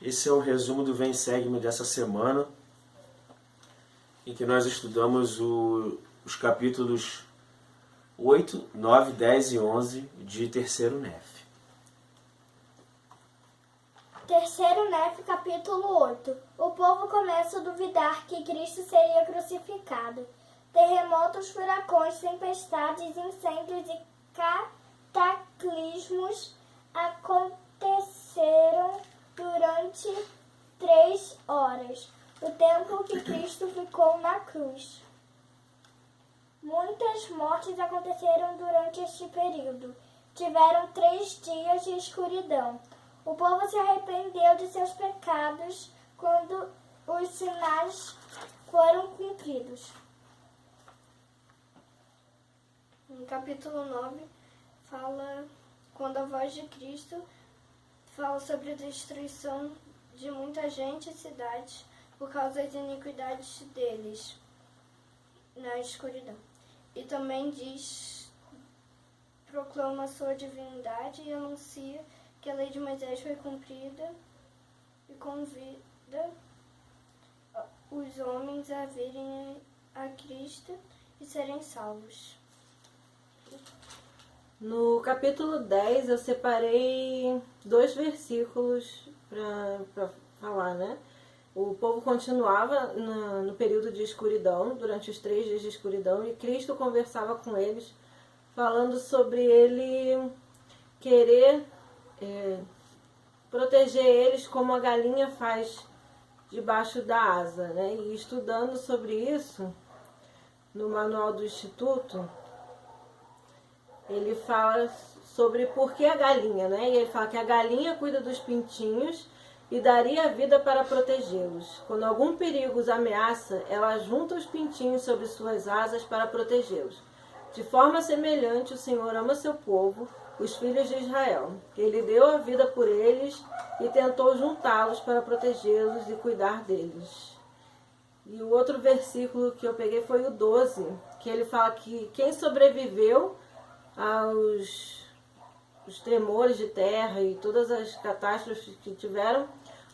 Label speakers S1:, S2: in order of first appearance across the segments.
S1: Esse é o resumo do Vem Segue-me dessa semana, em que nós estudamos os capítulos 8, 9, 10 e 11 de Terceiro Nef.
S2: Terceiro Nef, capítulo 8. O povo começa a duvidar que Cristo seria crucificado. Terremotos, furacões, tempestades, incêndios e cataclismos aconteceram durante 3 horas, o tempo que Cristo ficou na cruz. Muitas mortes aconteceram durante este período. Tiveram 3 dias de escuridão. O povo se arrependeu de seus pecados quando os sinais foram cumpridos. No capítulo 9, fala quando a voz de Cristo fala sobre a destruição de muita gente e cidades por causa das iniquidades deles na escuridão. E também proclama sua divindade e anuncia que a lei de Moisés foi cumprida e convida os homens a virem a Cristo e serem salvos.
S3: No capítulo 10 eu separei 2 versículos para falar, né? O povo continuava no período de escuridão, durante os 3 dias de escuridão, e Cristo conversava com eles, falando sobre ele querer proteger eles como a galinha faz debaixo da asa, né? E estudando sobre isso, no manual do Instituto, ele fala sobre por que a galinha, né? E ele fala que a galinha cuida dos pintinhos e daria a vida para protegê-los. Quando algum perigo os ameaça, ela junta os pintinhos sobre suas asas para protegê-los. De forma semelhante, o Senhor ama seu povo, os filhos de Israel. Ele deu a vida por eles e tentou juntá-los para protegê-los e cuidar deles. E o outro versículo que eu peguei foi o 12, que ele fala que quem sobreviveu os tremores de terra e todas as catástrofes que tiveram,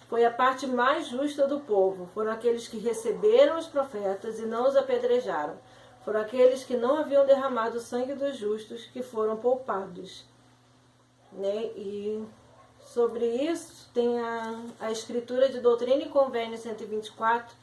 S3: foi a parte mais justa do povo. Foram aqueles que receberam os profetas e não os apedrejaram. Foram aqueles que não haviam derramado o sangue dos justos que foram poupados. Né? E sobre isso tem a escritura de Doutrina e Convênio 124,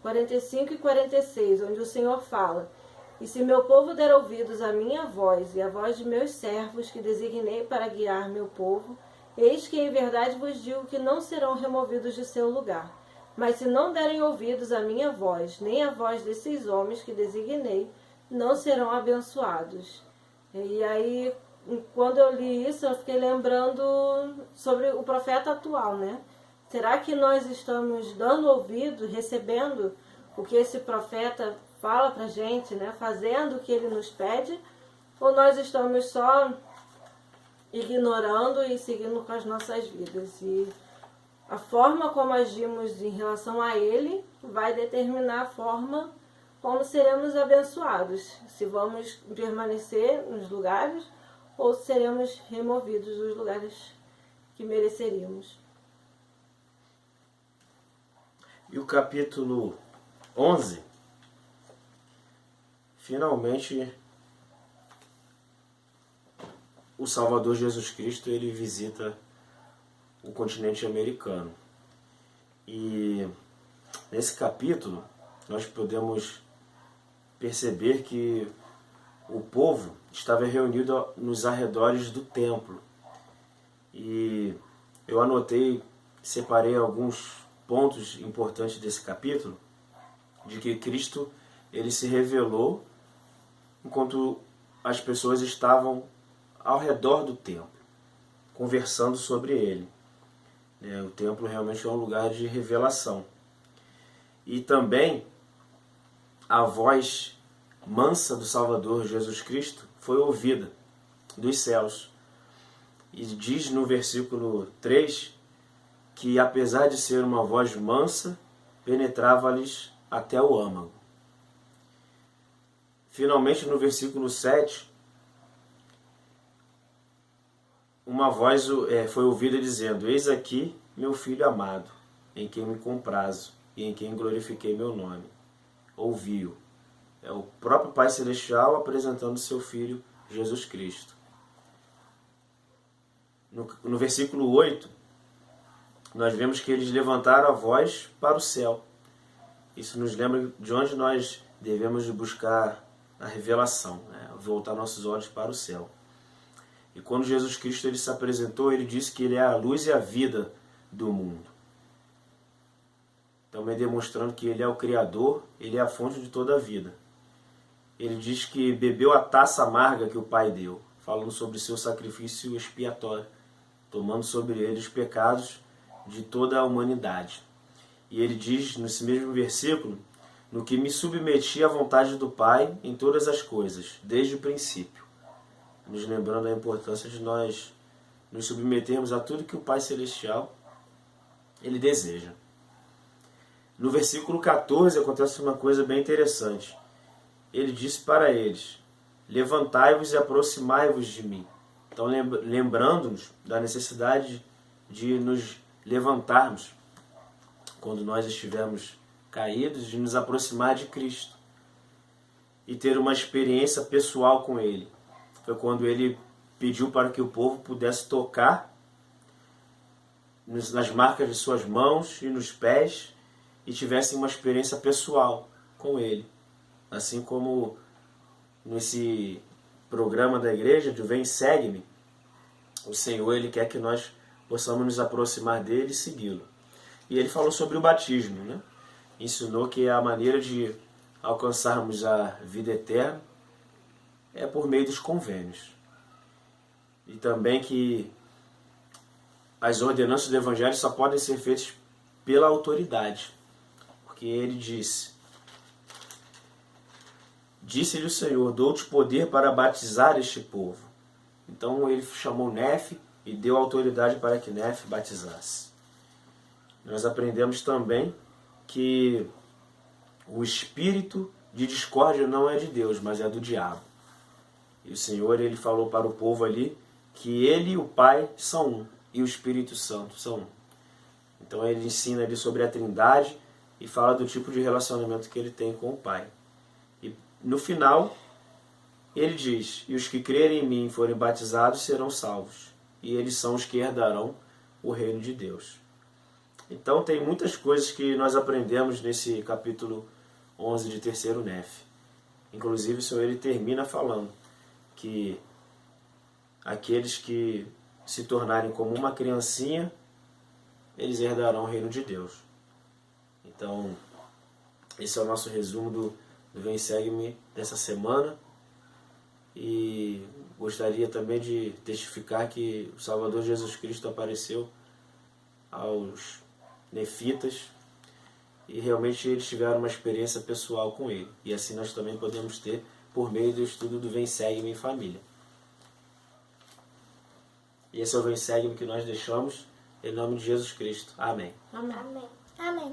S3: 45 e 46, onde o Senhor fala: e se meu povo der ouvidos à minha voz e à voz de meus servos, que designei para guiar meu povo, eis que em verdade vos digo que não serão removidos de seu lugar. Mas se não derem ouvidos à minha voz, nem à voz desses homens que designei, não serão abençoados. E aí, quando eu li isso, eu fiquei lembrando sobre o profeta atual, né? Será que nós estamos dando ouvido, recebendo o que esse profeta fala pra gente, né? Fazendo o que ele nos pede? Ou nós estamos só ignorando e seguindo com as nossas vidas? E a forma como agimos em relação a ele vai determinar a forma como seremos abençoados. Se vamos permanecer nos lugares ou seremos removidos dos lugares que mereceríamos.
S1: E o capítulo 11, finalmente o Salvador Jesus Cristo ele visita o continente americano. E nesse capítulo nós podemos perceber que o povo estava reunido nos arredores do templo. E eu anotei, separei alguns pontos importantes desse capítulo, de que Cristo ele se revelou enquanto as pessoas estavam ao redor do templo, conversando sobre ele. O templo realmente é um lugar de revelação. E também a voz mansa do Salvador Jesus Cristo foi ouvida dos céus. E diz no versículo 3 que, apesar de ser uma voz mansa, penetrava-lhes até o âmago. Finalmente, no versículo 7, uma voz foi ouvida dizendo: Eis aqui meu filho amado, em quem me comprazo e em quem glorifiquei meu nome. Ouviu. É o próprio Pai Celestial apresentando seu Filho Jesus Cristo. No versículo 8, nós vemos que eles levantaram a voz para o céu. Isso nos lembra de onde nós devemos buscar a revelação, né? Voltar nossos olhos para o céu. E quando Jesus Cristo ele se apresentou, ele disse que ele é a luz e a vida do mundo. Também demonstrando que ele é o Criador, ele é a fonte de toda a vida. Ele diz que bebeu a taça amarga que o Pai deu, falando sobre seu sacrifício expiatório, tomando sobre ele os pecados de toda a humanidade. E ele diz nesse mesmo versículo: no que me submeti à vontade do Pai em todas as coisas, desde o princípio. Nos lembrando a importância de nós nos submetermos a tudo que o Pai Celestial ele deseja. No versículo 14 acontece uma coisa bem interessante. Ele disse para eles: levantai-vos e aproximai-vos de mim. Então, lembrando-nos da necessidade de nos levantarmos quando nós estivermos caídos, de nos aproximar de Cristo e ter uma experiência pessoal com Ele. Foi quando Ele pediu para que o povo pudesse tocar nas marcas de suas mãos e nos pés e tivessem uma experiência pessoal com Ele. Assim como nesse programa da igreja, de Vem Segue-me, o Senhor ele quer que nós possamos nos aproximar dele e segui-lo. E ele falou sobre o batismo, né? Ensinou que a maneira de alcançarmos a vida eterna é por meio dos convênios. E também que as ordenanças do Evangelho só podem ser feitas pela autoridade. Porque ele disse: disse-lhe o Senhor, dou-te poder para batizar este povo. Então ele chamou Nefe e deu autoridade para que Nefe batizasse. Nós aprendemos também que o espírito de discórdia não é de Deus, mas é do diabo. E o Senhor ele falou para o povo ali que ele e o Pai são um, e o Espírito Santo são um. Então ele ensina ali sobre a Trindade e fala do tipo de relacionamento que ele tem com o Pai. E no final, ele diz: e os que crerem em mim e forem batizados serão salvos, e eles são os que herdarão o reino de Deus. Então tem muitas coisas que nós aprendemos nesse capítulo 11 de 3º Nefe. Inclusive o Senhor ele termina falando que aqueles que se tornarem como uma criancinha, eles herdarão o reino de Deus. Então, esse é o nosso resumo do Vem Segue-me dessa semana. E gostaria também de testificar que o Salvador Jesus Cristo apareceu aos nefitas e realmente eles tiveram uma experiência pessoal com ele. E assim nós também podemos ter por meio do estudo do Vem Segue-me em família. E esse é o Vem Segue-me que nós deixamos em nome de Jesus Cristo. Amém.
S3: Amém.
S2: Amém. Amém.